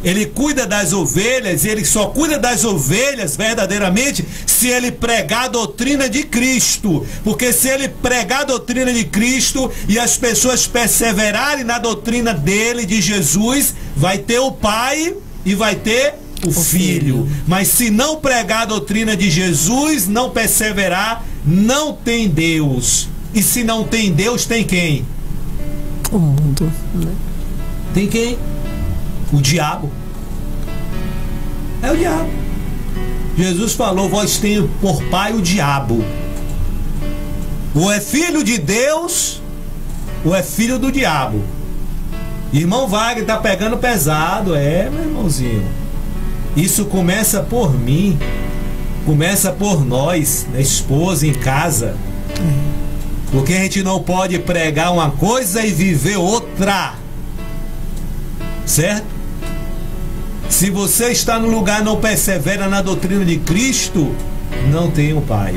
ele cuida das ovelhas, e ele só cuida das ovelhas verdadeiramente se ele pregar a doutrina de Cristo. Porque se ele pregar a doutrina de Cristo e as pessoas perseverarem na doutrina dele, de Jesus, vai ter o Pai e vai ter o Filho. Mas se não pregar a doutrina de Jesus, não perseverar, não tem Deus. E se não tem Deus, tem quem? O mundo, né? Tem quem? O diabo. É o diabo. Jesus falou: vós tenho por pai o diabo. Ou é filho de Deus, ou é filho do diabo. Irmão Wagner tá pegando pesado, meu irmãozinho. Isso começa por mim, começa por nós, né, esposa em casa. Porque a gente não pode pregar uma coisa e viver outra, certo? Se você está no lugar e não persevera na doutrina de Cristo, não tem o pai.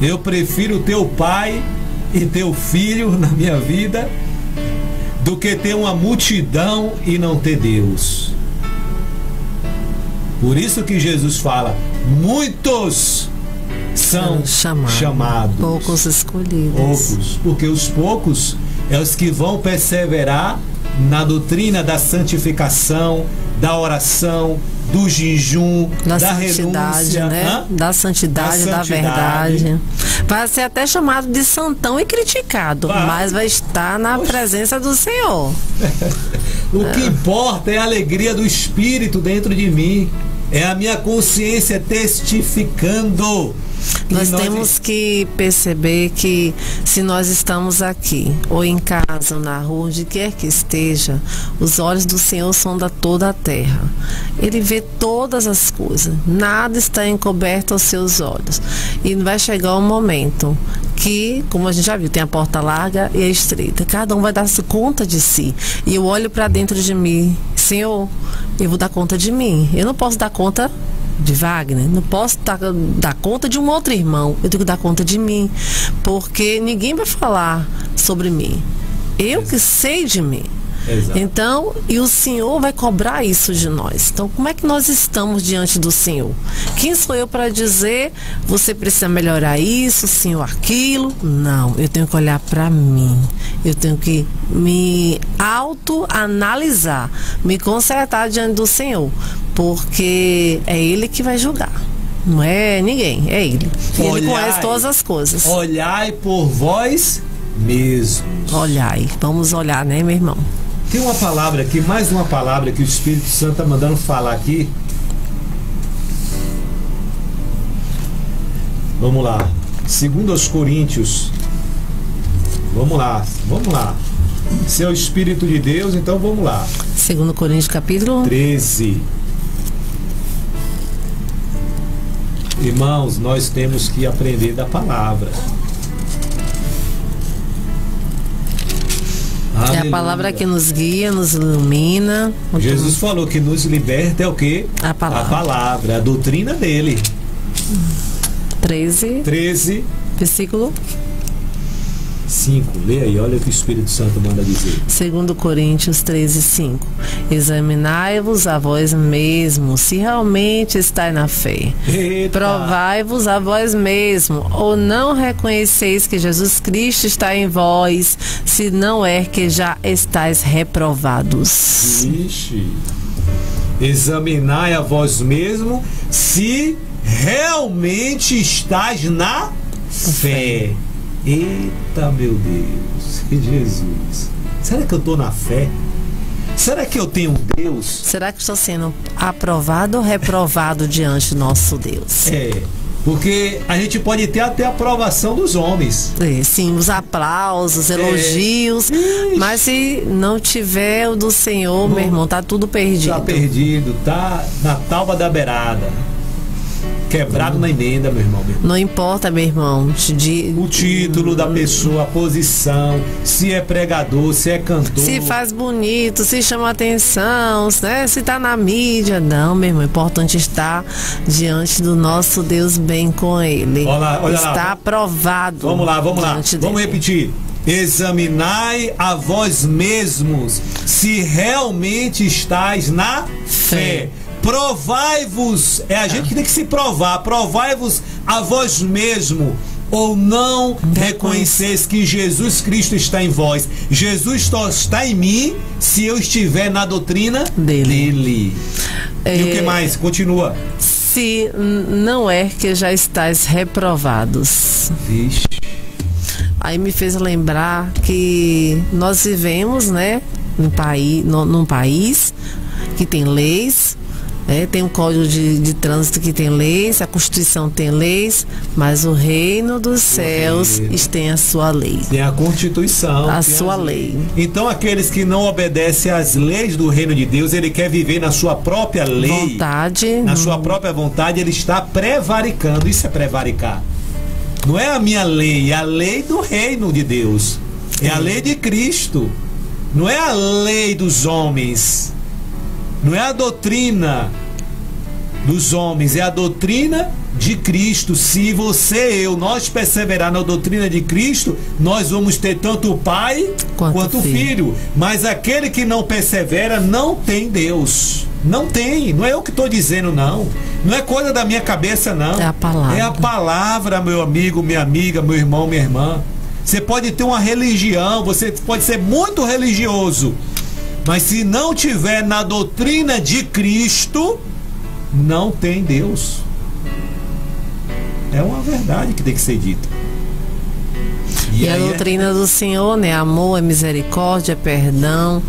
Eu prefiro ter o pai e ter o filho na minha vida do que ter uma multidão e não ter Deus. Por isso que Jesus fala: muitos são chamados, poucos escolhidos. Poucos, porque os poucos é os que vão perseverar na doutrina da santificação, da oração, do jejum, da renúncia, né? Da santidade, da verdade. Vai ser até chamado de santão e criticado, mas vai estar na presença do Senhor. O que importa é a alegria do Espírito dentro de mim, é a minha consciência testificando. Nós temos que perceber que se nós estamos aqui, ou em casa, ou na rua, onde quer que esteja, os olhos do Senhor sondam toda a terra. Ele vê todas as coisas, nada está encoberto aos seus olhos. E vai chegar um momento que, como a gente já viu, tem a porta larga e a estreita. Cada um vai dar conta de si. E eu olho para dentro de mim: Senhor, eu vou dar conta de mim. Eu não posso dar conta de Wagner, não posso dar conta de um outro irmão, eu tenho que dar conta de mim, porque ninguém vai falar sobre mim, eu que sei de mim. Exato. Então, e o Senhor vai cobrar isso de nós. Então, como é que nós estamos diante do Senhor? Quem sou eu para dizer: você precisa melhorar isso, Senhor, aquilo? Não, eu tenho que olhar para mim. Eu tenho que me autoanalisar, me consertar diante do Senhor, porque é Ele que vai julgar. Não é ninguém, é Ele. Ele conhece todas as coisas. Olhai por vós mesmos. Olhai, vamos olhar, né, meu irmão? Tem uma palavra aqui, mais uma palavra que o Espírito Santo está mandando falar aqui. Vamos lá. 2 Coríntios. Vamos lá. Se é o Espírito de Deus, então vamos lá. 2 Coríntios capítulo 13. Irmãos, nós temos que aprender da palavra. É a palavra que nos guia, nos ilumina. Jesus falou que nos liberta é o quê? A palavra, a doutrina dele. 13. Versículo 5. Lê aí, olha o que o Espírito Santo manda dizer. 2 Coríntios 13, 5. Examinai-vos a vós mesmos, se realmente estáis na fé. Eita. Provai-vos a vós mesmos, ou não reconheceis que Jesus Cristo está em vós, se não é que já estáis reprovados. Ixi. Examinai a vós mesmos, se realmente estáis na fé. Eita, meu Deus, Jesus, será que eu estou na fé? Será que eu tenho Deus? Será que estou sendo aprovado ou reprovado diante do nosso Deus? Porque a gente pode ter até a aprovação dos homens. Sim, os aplausos, elogios, mas se não tiver o do Senhor, meu irmão, tá tudo perdido. Tá perdido, tá na tábua da beirada. Quebrado na emenda, meu irmão. Não importa, meu irmão. O título da pessoa, a posição, se é pregador, se é cantor. Se faz bonito, se chama atenção, né? Se tá na mídia. Não, meu irmão. É importante estar diante do nosso Deus bem com Ele. Olha está lá. Aprovado. Vamos lá. Vamos repetir. Examinai a vós mesmos, se realmente estáis na fé. Provai-vos, é a gente que tem que se provar. Provai-vos a vós mesmo, ou não reconheceis que Jesus Cristo está em vós. Jesus só está em mim se eu estiver na doutrina dele. E o que mais? Continua. Se não é que já estáis reprovados. Vixe. Aí me fez lembrar que nós vivemos, né, num país que tem leis, Tem um código de trânsito que tem leis, a Constituição tem leis, mas o reino dos céus tem a sua lei. Tem a Constituição. A sua lei. Então aqueles que não obedecem às leis do reino de Deus, ele quer viver na sua própria lei. Vontade. Na sua própria vontade, ele está prevaricando. Isso é prevaricar. Não é a minha lei, é a lei do reino de Deus. É a lei de Cristo. Não é a lei dos homens. Não é a doutrina dos homens, é a doutrina de Cristo. Se nós perseverar na doutrina de Cristo, nós vamos ter tanto o Pai quanto o Filho. Mas aquele que não persevera não tem Deus. Não tem. Não é eu que estou dizendo, não. Não é coisa da minha cabeça, não. É a palavra. É a palavra, meu amigo, minha amiga, meu irmão, minha irmã. Você pode ter uma religião, você pode ser muito religioso, mas se não tiver na doutrina de Cristo, não tem Deus. É uma verdade que tem que ser dita. E a doutrina do Senhor, né? Amor, é misericórdia, é perdão.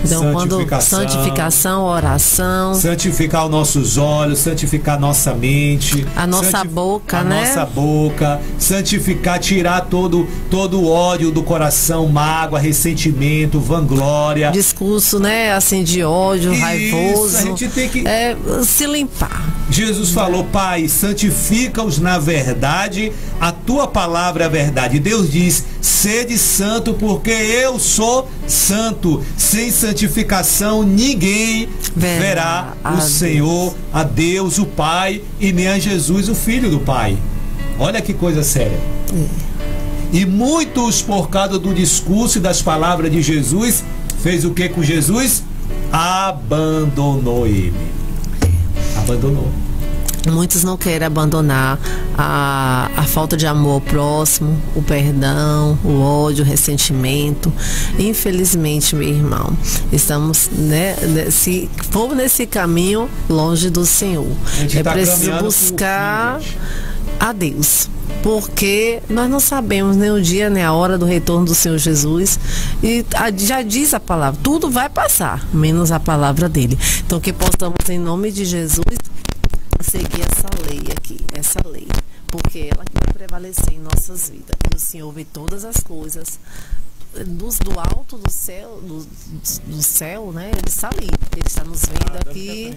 Então, santificação, oração. Santificar os nossos olhos, santificar nossa mente. A nossa boca, né? A nossa boca. Santificar, tirar todo o ódio do coração, mágoa, ressentimento, vanglória. Discurso, né? Assim, de ódio, raivoso. A gente tem que se limpar. Jesus falou: Pai, santifica-os na verdade, a tua palavra é a verdade. Deus diz: sede santo, porque eu sou santo. Sem santificação ninguém verá o Senhor, a Deus, o Pai, e nem a Jesus, o Filho do Pai. Olha que coisa séria. E muitos, por causa do discurso e das palavras de Jesus, fez o que com Jesus? Abandonou ele. Abandonou. Muitos não querem abandonar a falta de amor ao próximo, o perdão, o ódio, o ressentimento. Infelizmente, meu irmão, estamos, se for nesse caminho, longe do Senhor. É preciso buscar a Deus, porque nós não sabemos nem o dia nem a hora do retorno do Senhor Jesus, e já diz a palavra, tudo vai passar, menos a palavra dele. Então que possamos, em nome de Jesus, seguir essa lei aqui, essa lei, porque ela que vai prevalecer em nossas vidas. E o Senhor vê todas as coisas do alto do céu, né? Ele está ali, ele está nos vendo aqui,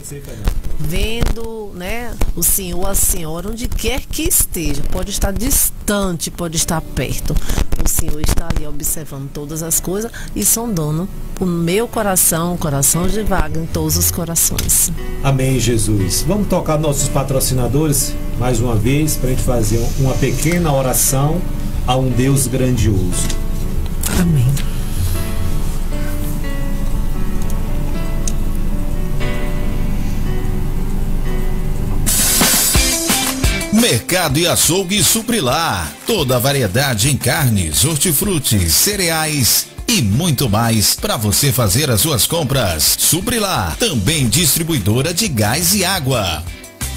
vendo, né? O Senhor, a Senhora, onde quer que esteja, pode estar distante, pode estar perto. O Senhor está ali observando todas as coisas e sondando o meu coração, o coração de Wagner, todos os corações. Amém, Jesus. Vamos tocar nossos patrocinadores mais uma vez, para a gente fazer uma pequena oração a um Deus grandioso. Amém. Mercado e Açougue Suprilar. Toda a variedade em carnes, hortifrutis, cereais e muito mais para você fazer as suas compras. Suprilar, também distribuidora de gás e água.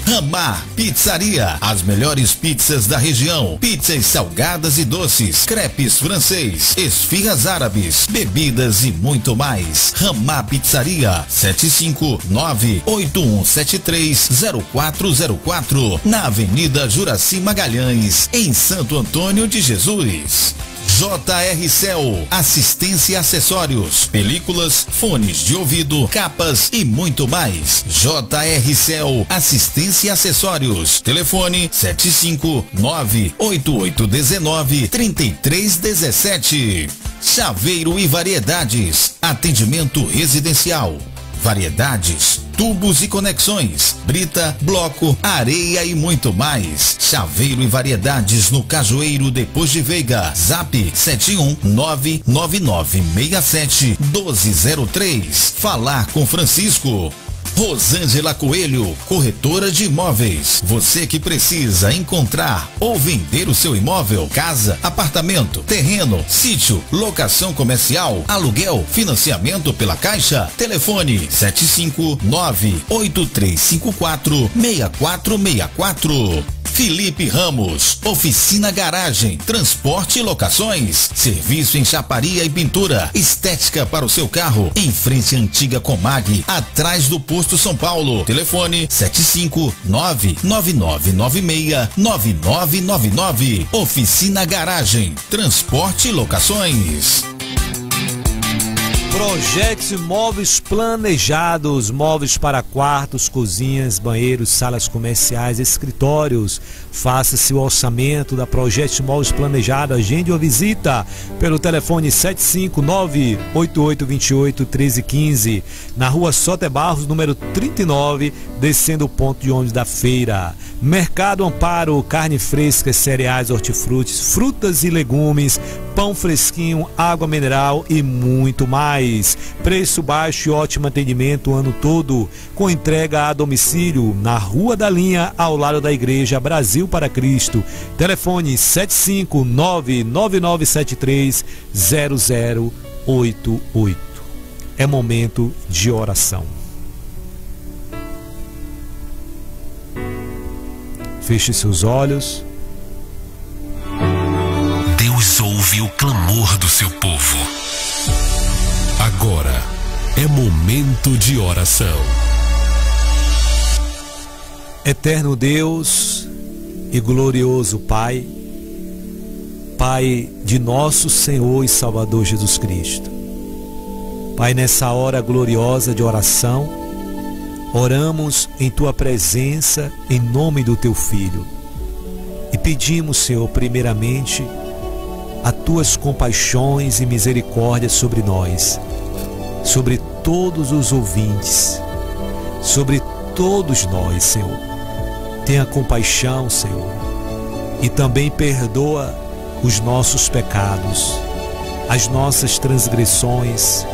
Ramá Pizzaria, as melhores pizzas da região, pizzas salgadas e doces, crepes francês, esfirras árabes, bebidas e muito mais. Ramá Pizzaria, 759-8173-0404, na Avenida Juraci Magalhães, em Santo Antônio de Jesus. JR Cell, assistência e acessórios, películas, fones de ouvido, capas e muito mais. JR Cell, assistência e acessórios. Telefone 759-8819-3317. Chaveiro e Variedades, atendimento residencial. Variedades, tubos e conexões, brita, bloco, areia e muito mais. Chaveiro e Variedades no Cajueiro, depois de Veiga. Zap 71999671203. Falar com Francisco. Rosângela Coelho, corretora de imóveis. Você que precisa encontrar ou vender o seu imóvel, casa, apartamento, terreno, sítio, locação comercial, aluguel, financiamento pela Caixa. Telefone 759-8354-6464. Felipe Ramos, Oficina Garagem, Transporte e Locações, serviço em chaparia e pintura, estética para o seu carro, em frente à antiga Comag, atrás do posto São Paulo. Telefone 759-9996-9999. Oficina Garagem, Transporte e Locações. Projetos Móveis Planejados, móveis para quartos, cozinhas, banheiros, salas comerciais, escritórios. Faça-se o orçamento da Projetos Móveis Planejados. Agende uma visita pelo telefone 759-8828-1315, na rua Soter Barros, número 39, descendo o ponto de ônibus da feira. Mercado Amparo, carne fresca, cereais, hortifrutis, frutas e legumes, pão fresquinho, água mineral e muito mais. Preço baixo e ótimo atendimento o ano todo, com entrega a domicílio na Rua da Linha, ao lado da Igreja Brasil para Cristo. Telefone 759-9973-0088. É momento de oração. Feche seus olhos. Deus ouve o clamor do seu povo. Agora é momento de oração. Eterno Deus e glorioso Pai, Pai de nosso Senhor e Salvador Jesus Cristo. Pai, nessa hora gloriosa de oração, oramos em Tua presença, em nome do Teu Filho. E pedimos, Senhor, primeiramente, as Tuas compaixões e misericórdias sobre nós, sobre todos os ouvintes, sobre todos nós, Senhor. Tenha compaixão, Senhor, e também perdoa os nossos pecados, as nossas transgressões,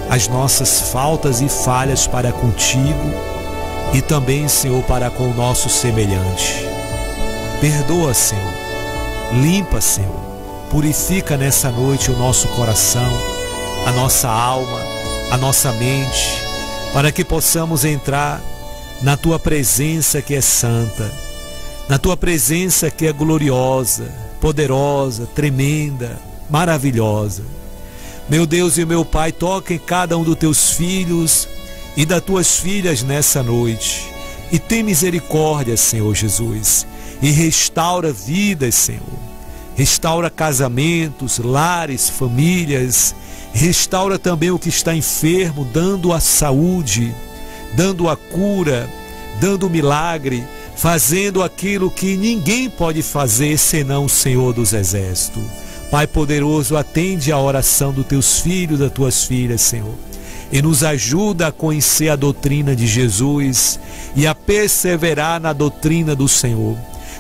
as nossas faltas e falhas para contigo e também, Senhor, para com o nosso semelhante. Perdoa, Senhor, limpa, Senhor, purifica nessa noite o nosso coração, a nossa alma, a nossa mente, para que possamos entrar na Tua presença que é santa, na Tua presença que é gloriosa, poderosa, tremenda, maravilhosa. Meu Deus e meu Pai, toca em cada um dos Teus filhos e das Tuas filhas nessa noite, e tem misericórdia, Senhor Jesus, e restaura vidas, Senhor, restaura casamentos, lares, famílias, restaura também o que está enfermo, dando a saúde, dando a cura, dando o milagre, fazendo aquilo que ninguém pode fazer senão o Senhor dos Exércitos. Pai poderoso, atende a oração dos Teus filhos, das Tuas filhas, Senhor, e nos ajuda a conhecer a doutrina de Jesus e a perseverar na doutrina do Senhor.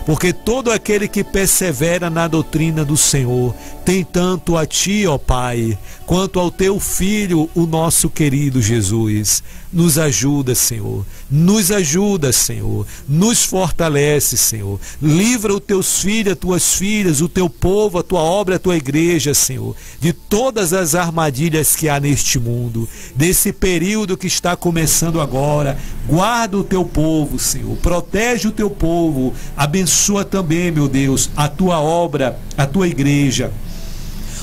Porque todo aquele que persevera na doutrina do Senhor tem tanto a Ti, ó Pai, quanto ao Teu Filho, o nosso querido Jesus. Nos ajuda, Senhor. Nos ajuda, Senhor. Nos fortalece, Senhor. Livra os Teus filhos, as Tuas filhas, o Teu povo, a Tua obra, a Tua igreja, Senhor, de todas as armadilhas que há neste mundo, desse período que está começando agora. Guarda o Teu povo, Senhor. Protege o Teu povo. Abençoa também, meu Deus, a Tua obra, a Tua igreja,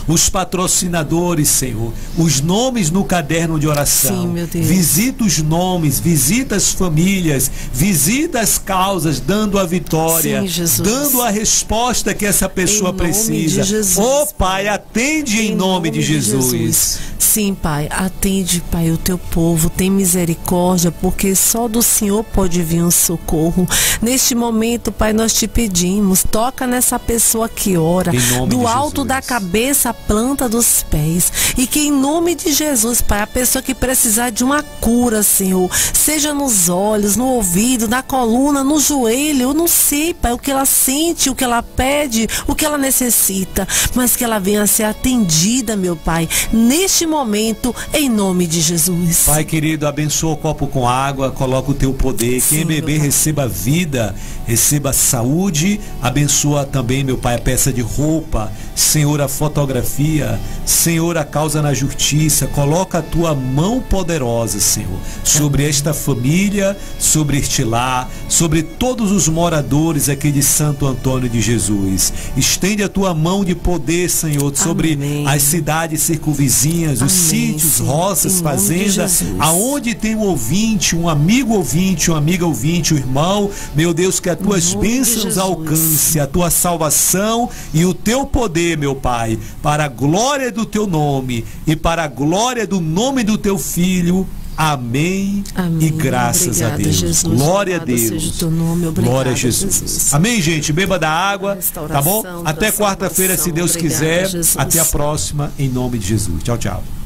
os patrocinadores, Senhor, os nomes no caderno de oração. Sim, meu Deus. Visita os nomes, visita as famílias, visita as causas, dando a vitória, sim, Jesus, dando a resposta que essa pessoa precisa. Ô Pai, atende em nome de Jesus. Sim, Pai, atende, Pai, o Teu povo, tem misericórdia, porque só do Senhor pode vir um socorro. Neste momento, Pai, nós Te pedimos, toca nessa pessoa que ora, do alto da cabeça à planta dos pés, e que em nome de Jesus, Pai, a pessoa que precisar de uma cura, Senhor, seja nos olhos, no ouvido, na coluna, no joelho, eu não sei, Pai, o que ela sente, o que ela pede, o que ela necessita, mas que ela venha a ser atendida, meu Pai, neste momento, em nome de Jesus. Pai querido, abençoa o copo com água, coloca o Teu poder. Quem beber receba vida, receba saúde. Abençoa também, meu Pai, a peça de roupa, Senhor, a fotografia, pornografia, Senhor, a causa na justiça. Coloca a tua mão poderosa, Senhor, sobre esta família, sobre este lar, sobre todos os moradores aqui de Santo Antônio de Jesus. Estende a tua mão de poder, Senhor, sobre as cidades circunvizinhas, os sítios, roças, fazendas, aonde tem um ouvinte, um amigo ouvinte, uma amiga ouvinte, um irmão, meu Deus, que as tuas bênçãos alcance, a tua salvação e o teu poder, meu Pai, para a glória do teu nome e para a glória do nome do teu Filho. Amém. E graças a Deus. Jesus. Glória a Deus. Seja o teu nome. Obrigada, glória a Jesus. Amém, gente. Beba da água, tá bom? Até quarta-feira, se Deus quiser. Jesus. Até a próxima, em nome de Jesus. Tchau, tchau.